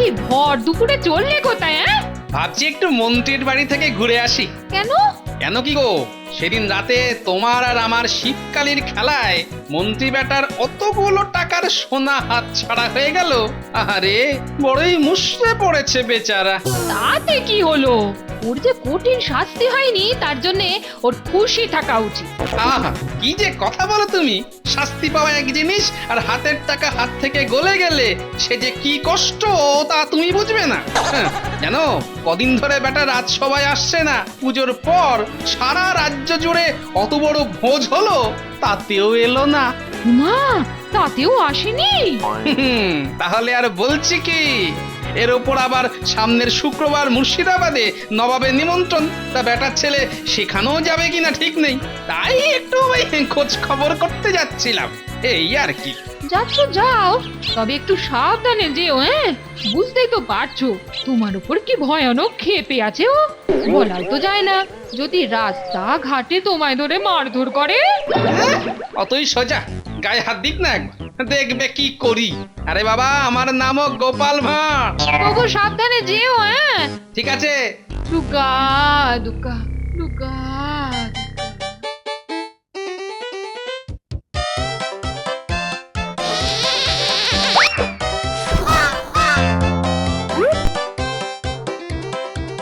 এই ভর দুপুরে চললে কোথায়? ভাবছি একটু মন্ত্রীর বাড়ি থেকে ঘুরে আসি। কেন? কেন কি গো, সেদিন রাতে তোমার আর আমার শীতকালীর খেলায় মন্ত্রী বেটার অতগুলো টাকার সোনা হাত ছাড়া হয়ে গেল। আরে বড়ই মুষড়ে পড়েছে বেচারা। তাতে কি হলো? ওর যে কঠিন শাস্তি হয়নি তার জন্য ওর খুশি থাকা উচিত। আহা, কি যে কথা বলো তুমি। শাস্তি পাওয়া এক জিনিস, আর হাতের টাকা হাত থেকে গলে গেলে সে যে কি কষ্ট তা তুমি বুঝবে না। জানো, কদিন ধরে বেটা রাজসভায় আসছে না। পুজোর পর সারা রাজ্য জুড়ে অত বড় ভোজ হলো, তাতেও এলো না। মা, তাতেও আসেনি? তাহলে আর বলছি কি, এর ওপর আবার সামনের শুক্রবার মুর্শিদাবাদে নবাবের নিমন্ত্রণ। তা বেটার ছেলে সেখানেও যাবে কিনা ঠিক নেই। তাই একটু ওই খোঁজ খবর করতে যাচ্ছিলাম, এই আর কি। যাচ্ছ যাও, তবে একটু সাবধানে যেও। বুঝতেই তো পারছো তোমার উপর কি ভয়ানক ক্ষেপে আছে ও। বলাও তো যায় না, যদি রাস্তা ঘাটে তোমায় ধরে মারধর করে। অতই সোজা, গায়ে হাত দিক না একবার, দেখবে কি করি। আরে বাবা, আমার নামও গোপাল ভাঁড়। তবু সাবধানে যেও। ঠিক আছে। দুগা দুগা দুগা।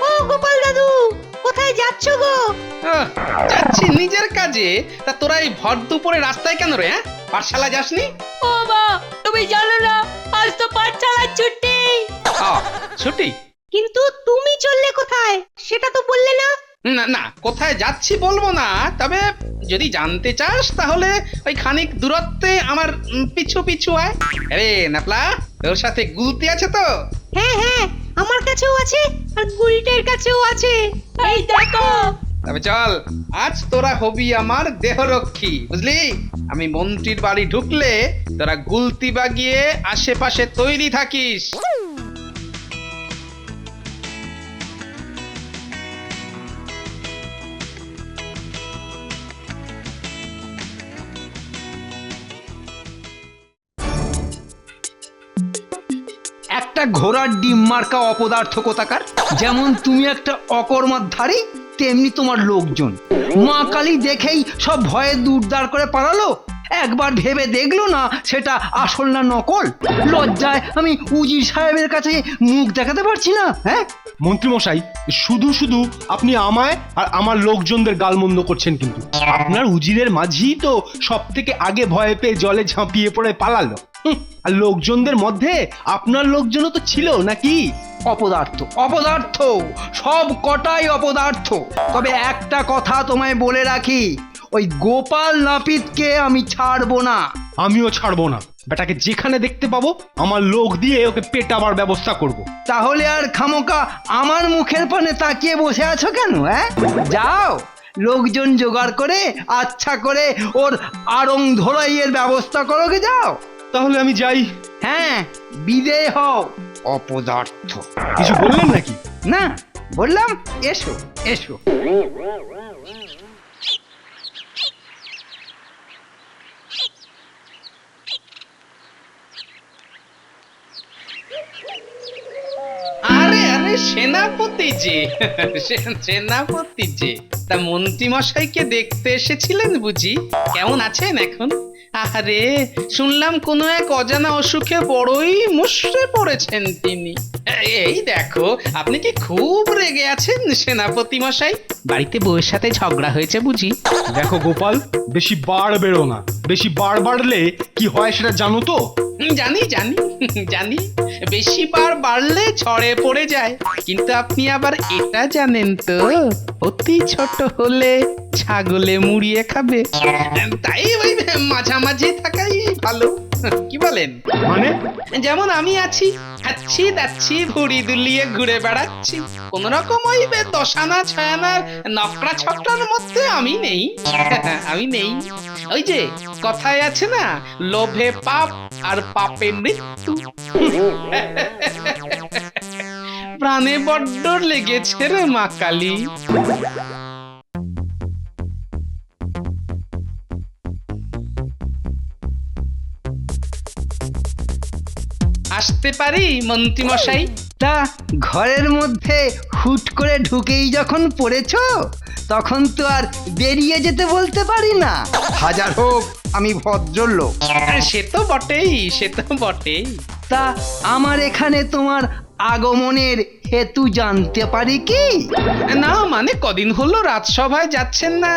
ও গোপাল দাদু, কোথায় যাচ্ছ গো? যাচ্ছি নিজের কাজে। তা তোরা এই ভর দুপুরে রাস্তায় কেন রে? পাঠশালা যাসনি? ও মা, তুমি জানো না আজ তো পাঠশালার ছুটি। ছুটি? কিন্তু তুমি চললে কোথায় সেটা তো বললে না। না না, কোথায় যাচ্ছি বলবো না, তবে যদি জানতে চাস তাহলে ওই খানিক দূরত্বে আমার পিছু পিছু আয়। আরে নাপলা, তোর সাথে গুলতি আছে তো? হ্যাঁ হ্যাঁ, আমার কাছেও আছে আর গুলটের কাছেও আছে। এই দেখো। তবে চল, আজ তোরা হবি আমার দেহরক্ষী, বুঝলি? আমি মন্ত্রীর বাড়ি ঢুকলে তোরা গুলতি বাগিয়ে আশেপাশে তৈরি থাকিস। একটা ঘোড়ার ডিম মার্কা অপদার্থ কোথাকার। যেমন তুমি একটা অকর্মাধারী, তেমনি তোমার লোকজন। মা কালী দেখেই সব ভয়ে দূরদার করে পালালো। একবার ভেবে দেখলো না সেটা আসল না নকল। লজ্জায় আমি উজির সাহেবের কাছে মুখ দেখাতে পারছি না। মন্ত্রী মশাই, শুধু শুধু আপনি আমায় আর আমার লোকজনদের গালমন্দ করছেন। কিন্তু আপনার উজিরের মাঝি তো সব থেকে আগে ভয় পেয়ে জলে ঝাঁপিয়ে পড়ে পালালো। আর লোকজনদের মধ্যে আপনার লোকজনও তো ছিল নাকি? অপদার্থ অপদার্থ, সব কটাই অপদার্থ। তবে একটা কথা তোমায় বলে রাখি, ওই গোপাল নাপিতকে আমি ছাড়বো না। আমিও ছাড়বো না। বেটাকে যেখানে দেখতে পাবো আমার লোক দিয়ে ওকে পেটাবার ব্যবস্থা করব। তাহলে আর খামোকা আমার মুখের পানে তাকিয়ে বসে আছো কেন? যাও, লোকজন জোগাড় করে আচ্ছা করে ওর আড়ং ধরাইয়ের ব্যবস্থা করো গে, যাও। তাহলে আমি যাই। হ্যাঁ, বিদেয় হও অপদার্থ। কিছু বললেন নাকি? না, বললাম এসো এসো। আরে আরে, সেনাপতি যে সেনাপতি যে তা মন্ত্রী মশাইকে দেখতে এসেছিলেন বুঝি? কেমন আছেন এখন? আরে শুনলাম কোনো এক অজানা অসুখে বড়ই মুষড়ে পড়েছেন তিনি। এই দেখো, আপনি কি খুব রেগে আছেন সেনাপতি মশাই? বাড়িতে বউয়ের সাথে ঝগড়া হয়েছে বুঝি? দেখো গোপাল, বেশি বাড় বেরো না। বেশি বাড় বাড়লে কি হয় সেটা জানো তো? জানি জানি জানি, বেশি বার বাড়লে ঝড়ে পড়ে যায়। কিন্তু আপনি আবার এটা জানেন তো, অতি ছোট হলে ছাগলে মুড়িয়ে খাবে। তাই ওই মাঝামাঝি থাকাই ভালো, কি বলেন? মানে? যেমন আমি আছি, খাচ্ছি দাচ্ছি, ভুড়ি দুলিয়ে ঘুরে বেড়াচ্ছি। কোন রকম ওই দশানা ছয়ানার নকড়া ছকড়ার মধ্যে আমি নেই। আমি নেই। ওই যে কথায় আছে না, লোভে পাপ আর পাপে মৃত্যু। প্রাণে বড্ড লেগেছে রে মা কালী। আসতে পারি মন্ত্রীমশাই? তা ঘরের মধ্যে হুট করে ঢুকেই যখন পড়েছ তখন তো আর বেরিয়ে যেতে বলতে পারি না। হাজার হোক আমি ভদ্রলোক। সে তো বটেই, সে তো বটেই। তা আমার এখানে তোমার আগমনের হেতু জানতে পারি কি? না মানে কদিন হলো রাজসভায় যাচ্ছেন না,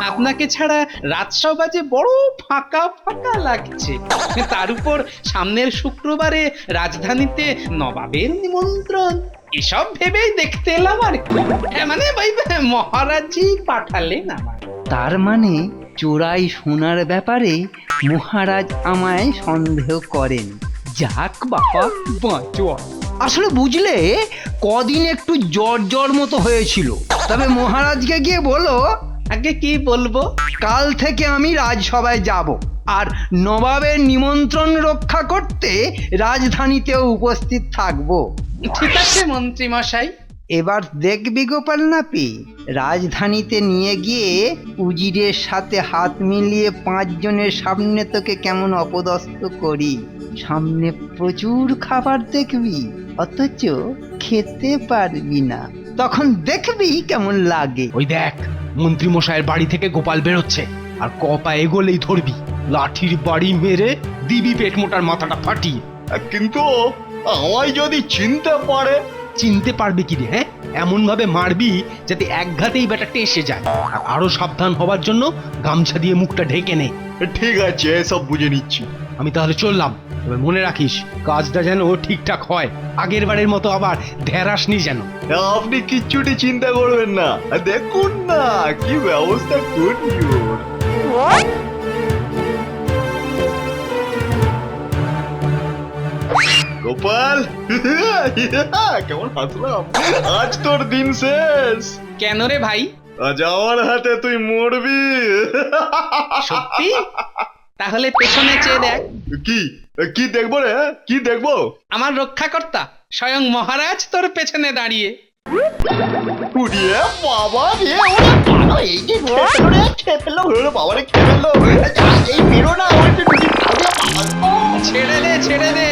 আপনাকে ছাড়া রাজসভা যে বড় ফাঁকা ফাঁকা লাগছে। তার উপর সামনের শুক্রবারে রাজধানীতে নবাবের নিমন্ত্রণ, এসব ভেবেই দেখতে এলাম আর কি। মানে ভাই মহারাজই পাঠালেন আমার। তার মানে চোরাই সোনার ব্যাপারে মহারাজ আমায় সন্দেহ করেন। যাক বাবা, বাঁচো। আসলে বুঝলে কদিন একটু জ্বর জ্বর মতো হয়েছিল, তবে মহারাজকে গিয়ে বলো আগে কি বলবো? কাল থেকে আমি রাজসভায় যাব, আর নবাবের নিমন্ত্রণ রক্ষা করতে রাজধানীতেও উপস্থিত থাকব। ঠিক আছে মন্ত্রী মশাই। এবার দেখবি গোপাল নাপি, রাজধানীতে নিয়ে গিয়ে উজিরের সাথে হাত মিলিয়ে 5 জনের সামনে তোকে কেমন অপদস্থ করি। সামনে প্রচুর খাবার দেখবি, অথচ খেতে পারবি না। তখন দেখবি কেমন লাগে। ওই দেখ, মন্ত্রী মশাইয়ের বাড়ি থেকে গোপাল বেরোচ্ছে, আর কপা এগোলেই ধরবি, লাঠির বাড়ি মেরে দিবি পেট মোটার মাথাটা ফাটিয়ে। কিন্তু আমায় যদি চিনতে পারে? চিনতে পারবে কি রে? হ্যাঁ, এমন ভাবে মারবি যাতে এক ঘাতেই বেটা টেসে যায়। আর আরো সাবধান হবার জন্য গামছা দিয়ে মুখটা ঢেকে নে। ঠিক আছে, এসব বুঝে নিচ্ছি। আমি তাহলে চললাম। তবে মনে রাখিস, কাজটা যেন ঠিকঠাক হয়, আগের বারের মতো আবার ঢেরাসনি যেন। আপনি কিচ্ছুটি চিন্তা করবেন না, দেখুন না কি ব্যবস্থা করছি ওর। গোপাল, কেমন হাসলাম। আজ তোর দিন শেষ। কেন রে ভাই? আজ আমার হাতে তুই মরবি। সত্যি? তাহলে পেছনে চেয়ে দেখ। কি কি দেখবো রে? কি দেখবো? আমার রক্ষাকর্তা স্বয়ং মহারাজ তোর পেছনে দাঁড়িয়ে। উড়িয়ে বাবা রে, ওরে বাবা, এই যে খেপেলো রে, খেপেলো, ওরে বাবা রে, খেপেলো। এই বেরো না, ওরে একটু ঢুকি, বাবা। ছেড়ে দে, ছেড়ে দে,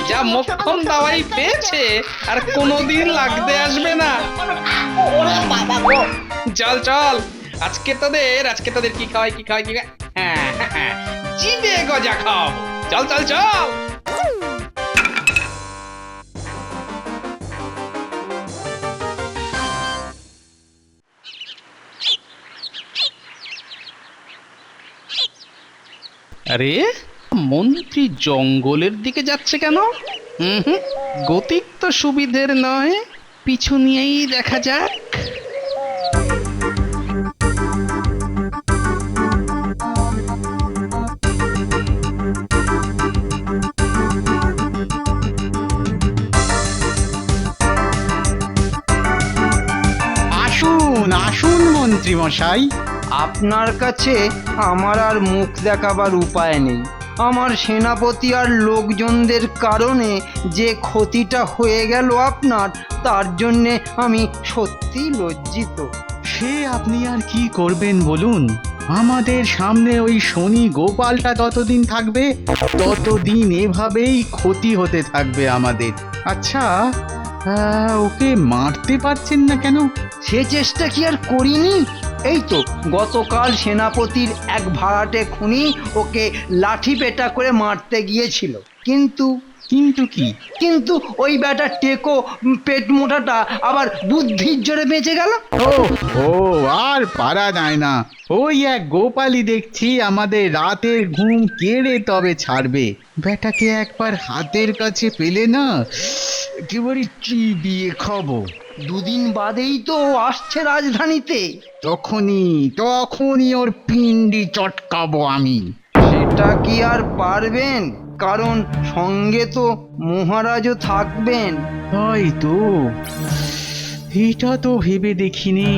যা মক্ষম দাওয়াই পেয়েছে আর কোনোদিন লাগতে আসবে না। ওরে বাবা গো। চল চল, আজকে তোদের কি খাওয়াই, কি খাওয়াই, কি খাওয়াই? হ্যাঁ হ্যাঁ, হ্যাঁ, জিভে গজা খাওয়াবো। চল চল চল। আরে মন্ত্রী জঙ্গলের দিকে যাচ্ছে কেন? হুম, গতিক তো সুবিধের নয়, পিছু নিয়েই দেখা যাক। আসুন আসুন মন্ত্রী মশাই। আপনার কাছে আমার আর মুখ দেখাবার উপায় নেই। আমার সেনাপতি আর লোকজনদের কারণে যে ক্ষতিটা হয়ে গেল আপনার, তার জন্যে আমি সত্যি লজ্জিত। সে আপনি আর কি করবেন বলুন? আমাদের সামনে ওই শনি গোপালটা ততদিন থাকবে, ততদিন এভাবেই ক্ষতি হতে থাকবে আমাদের। আচ্ছা, ওকে মারতে পারছেন না কেন? সে চেষ্টা কি আর করিনি? এই তো গতকাল সেনাপতির এক ভাড়াটে খুনি ওকে লাঠি পেটা করে মারতে গিয়েছিল, কিন্তু কিন্তু কি? কিন্তু ওই ব্যাটা টেকো পেট মোটাটা আবার বুদ্ধির জোরে বেঁচে গেল। ও আর পারা যায় না। ওই এক গোপালই দেখছি আমাদের রাতের ঘুম কেড়ে তবে ছাড়বে। ব্যাটাকে একবার হাতের কাছে পেলে না, একেবারে চিবিয়ে খাবো। 2 দিন বাদেই তো ও আসছে রাজধানীতে। তখনই ওর পিন্ডি চটকাবো আমি। সেটা কি আর পারবেন? কারণ সঙ্গে তো মহারাজও থাকবেন। হয়তো, এটা তো ভেবে দেখিনি।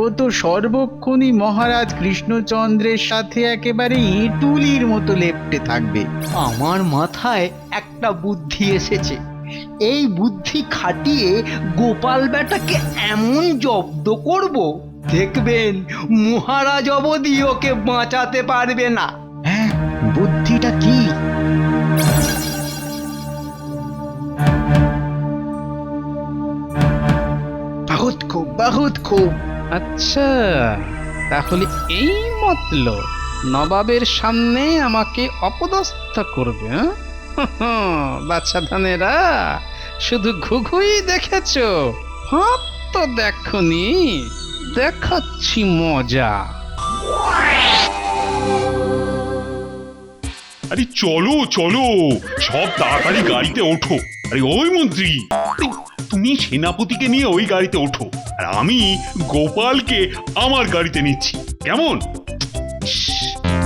ও তো সর্বক্ষণই মহারাজ কৃষ্ণচন্দ্রের সাথে একেবারে ইঁটুলির মতো লেপ্টে থাকবে। আমার মাথায় একটা বুদ্ধি এসেছে। এই বুদ্ধি খাটিয়ে গোপাল বেটাকে এমন জব্দ করব, দেখবেন মহারাজ অবধি ওকে বাঁচাতে পারবে না। হ্যাঁ, বুদ্ধিটা কি? বহুত খুব। আচ্ছা, তাহলে এই মতলব নবাবের সামনে আমাকে অপদস্থ করবে, হ্যাঁ? বাচ্চা ধানেরা শুধু ঘুঘুই দেখেছো, হাত তো দেখনি, দেখাচ্ছি মজা। আরে চলো চলো, সব তাড়াতাড়ি গাড়িতে ওঠো। আরে ওই মন্ত্রী, তুমি সেনাপতিকে নিয়ে ওই গাড়িতে ওঠো, আর আমি গোপালকে আমার গাড়িতে নিচ্ছি, কেমন?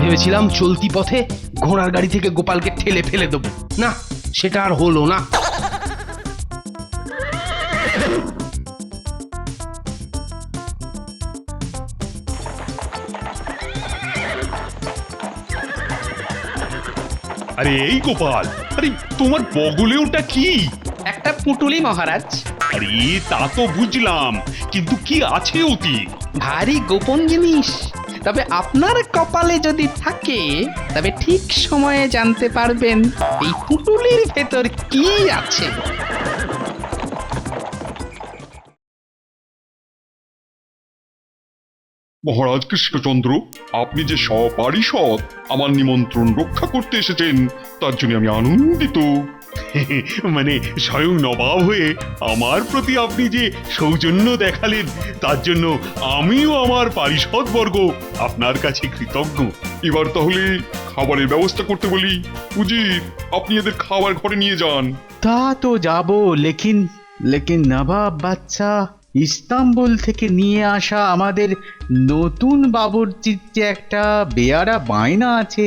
ভেবেছিলাম চলতি পথে ঘোড়ার গাড়ি থেকে গোপালকে ঠেলে ফেলে দেবো, না সেটা আর হলো না। আরে এই গোপাল, আরে তোমার বগলে ওটা কি? একটা পুটুলি মহারাজ, আরে তা তো বুঝলাম, কিন্তু কি আছে ওতে? ভারী গোপন জিনিস। তবে আপনার কপালে যদি থাকে তবে ঠিক সময়ে জানতে পারবেন এই পুটুলির ভেতর কি আছে। মহারাজ কৃষ্ণচন্দ্র, আপনি যে সপারিষদ আমার নিমন্ত্রণ রক্ষা করতে এসেছেন তার জন্য আমি আনন্দিত। মানে স্বয়ং নবাব হয়ে আমার প্রতি আপনি যে সৌজন্য দেখালেন তার জন্য আমিও আমার পারিষদ বর্গ আপনার কাছে কৃতজ্ঞ। এবার তাহলে খাবারের ব্যবস্থা করতে বলি। উজির, আপনি এদের খাবার ঘরে নিয়ে যান। তা তো যাব, লেকিন লেকিন নবাব বাচ্চা, ইস্তাম্বুল থেকে নিয়ে আসা আমাদের নতুন বাবুর্চির যে একটা বেয়ারা বায়না আছে।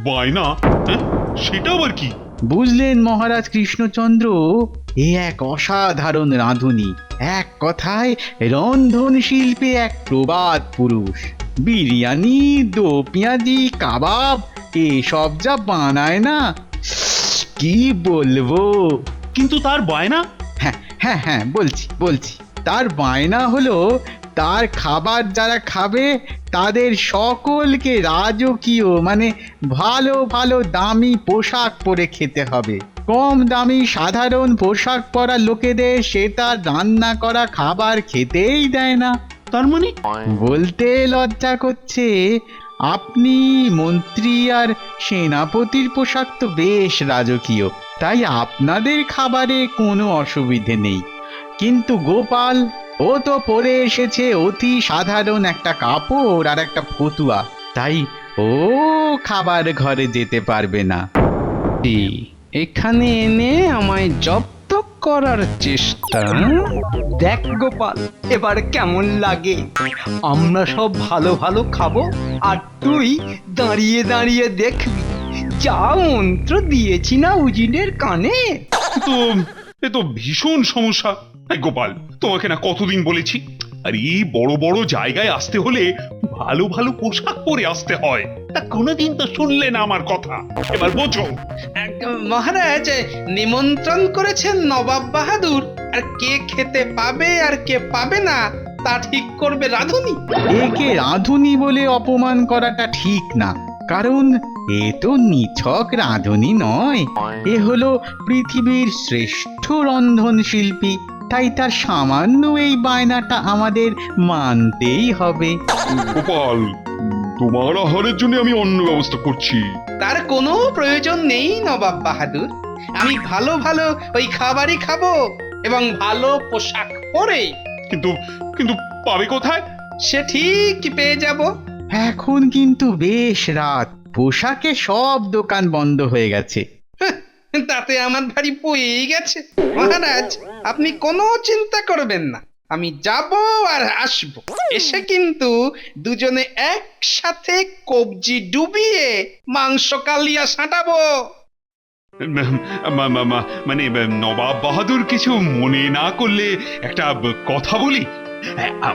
বায়না? হ্যাঁ, সেটা আবার কি? বুঝলেন মহারাজ কৃষ্ণচন্দ্র, এ এক অসাধারণ রাঁধুনি, এক কথায় রন্ধন শিল্পে এক প্রবাদ পুরুষ। বিরিয়ানি, দো পেঁয়াজি, কাবাব এসব যা বানায় না, কি বলবো। কিন্তু তার বায়না? হ্যাঁ হ্যাঁ হ্যাঁ, বলছি বলছি, তার বায়না হলো তার খাবার যারা খাবে তাদের সকলকে রাজকীয় মানে ভালো ভালো দামি পোশাক পরে খেতে হবে। কম দামি সাধারণ পোশাক পরা লোকেদের সে তার রান্না করা খাবার খেতেই দেয় না। তার মানে? বলতে লজ্জা করছে, আপনি মন্ত্রী আর সেনাপতির পোশাক তো বেশ রাজকীয়, তাই আপনাদের খাবারে কোনো অসুবিধে নেই। কিন্তু গোপাল, ও তো পরে এসেছে অতি সাধারণ একটা কাপড় আর একটা ফতুয়া, তাই ও খাবার ঘরে যেতে পারবে না। এখানে এনে আমায় জব্দ করার চেষ্টা। দেখ গোপাল, এবার কেমন লাগে? আমরা সব ভালো ভালো খাবো আর তুই দাঁড়িয়ে দাঁড়িয়ে দেখবি। যা মন্ত্র দিয়েছি না উজিরের কানে। তো এ তো ভীষণ সমস্যা। এই গোপাল, তোমাকে না কতদিন বলেছি, আর এই বড় বড় জায়গায় আসতে হলে ভালো ভালো পোশাক পরে আসতে হয়। তা কোনোদিন তো শুনলে না আমার কথা, এবার বোঝো। মহারাজ, নিমন্ত্রণ করেছেন নবাব বাহাদুর, আর কে খেতে পাবে আর কে পাবে না তা ঠিক করবে রাঁধুনি। একে রাঁধুনি বলে অপমান করাটা ঠিক না, কারণ এ তো নিছক রাঁধুনি নয়, এ হলো পৃথিবীর শ্রেষ্ঠ রন্ধন শিল্পী, তাই তার সামান্য এই বায়নাটা আমাদের মানতেই হবে। গোপাল, তোমার আহারের জন্য আমি অন্য ব্যবস্থা করছি। তার কোনো প্রয়োজন নেই নবাব বাহাদুর, আমি ভালো ভালো ওই খাবারই খাবো এবং ভালো পোশাক পরে। কিন্তু কিন্তু পাবে কোথায়? সে ঠিক পেয়ে যাব। এখন কিন্তু বেশ রাত, পোশাকে সব দোকান বন্ধ হয়ে গেছে। তাতে আমার ভারী পয়েই গেছে। মহারাজ, আপনি কোনো চিন্তা করবেন না, আমি যাব আর আসব, এসে কিন্তু দুজনে একসাথে কবজি ডুবিয়ে মাংস কালিয়া সাঁটাবো। মানে নবাব বাহাদুর কিছু মনে না করলে একটা কথা বলি।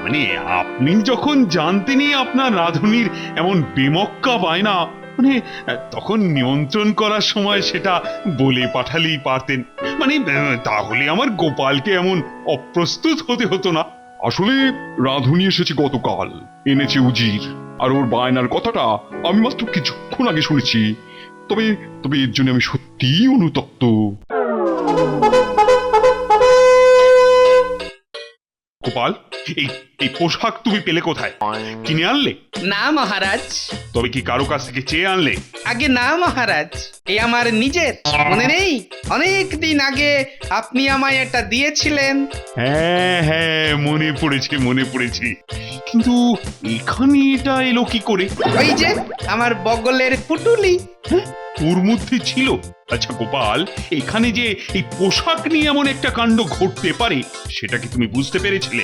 মানে আপনি যখন জানতেনই আপনার রাঁধুনির এমন বেমক্কা বায়না, মানে তখন নিমন্ত্রণ করার সময় সেটা বলে পাঠালেই পারতেন। মানে তাহলে আমার গোপালকে এমন অপ্রস্তুত হতে হতো না। আসলে রাঁধুনি এসেছে গতকাল, এনেছে উজির, আর ওর বায়নার কথাটা আমি মাত্র কিছুক্ষণ আগে শুনেছি। তবে তবে এর জন্য আমি সত্যিই অনুতপ্ত। গোপাল, এই এই পোশাক তুমি পেলে কোথায়? কিনে আনলে? না মহারাজ, তবে কি কারো কাছ থেকে চেয়ে আনলে? আগে না মহারাজ, এই আমার নিজের। মনে নেই অনেক দিন আগে আপনি আমায় এটা দিয়েছিলেন? হ্যাঁ হ্যাঁ, মনে পড়েছে। কিন্তু এখানে এটা এলো কি করে? ওই যে আমার বগলের পুটুলি। ওর মধ্যে ছিল? আচ্ছা গোপাল, এখানে যে এই পোশাক নিয়ে এমন একটা কাণ্ড ঘটতে পারে সেটা কি তুমি বুঝতে পেরেছিলে?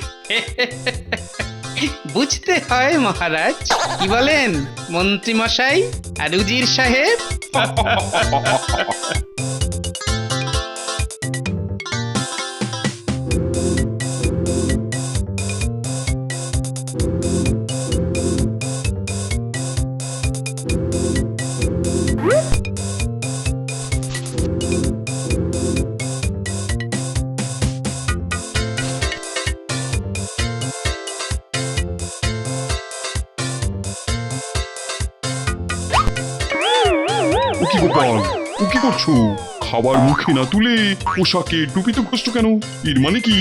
বুঝতে হয় মহারাজ। কি বলেন মন্ত্রী মশাই আর উজির সাহেব? ও কি গোপাল, ও কি করছো? খাবার মুখে না তুলে পোশাকে টুপিতে ঘষছো কেন? এর মানে কি?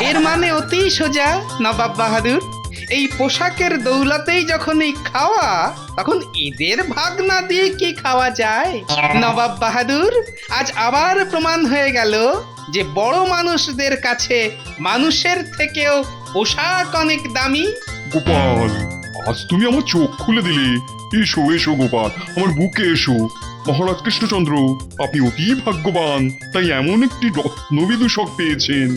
এর মানে অতি সোজা নবাব বাহাদুর। এই পোশাকের দৌলতেই যখন এই খাওয়া, তখন এদের ভাগ না দিয়ে কি খাওয়া যায়? নবাব বাহাদুর, আজ আবার প্রমাণ হয়ে গেল যে বড় মানুষদের কাছে মানুষের থেকেও পোশাক অনেক দামি। গোপাল, আজ তুমি আমার চোখ খুলে দিলে। এসো এসো গোপাল, আমার বুকে এসো। মহারাজ কৃষ্ণচন্দ্র, আপনি অতি ভাগ্যবান, তাই এমন একটি রত্নবিদূষক পেয়েছেন।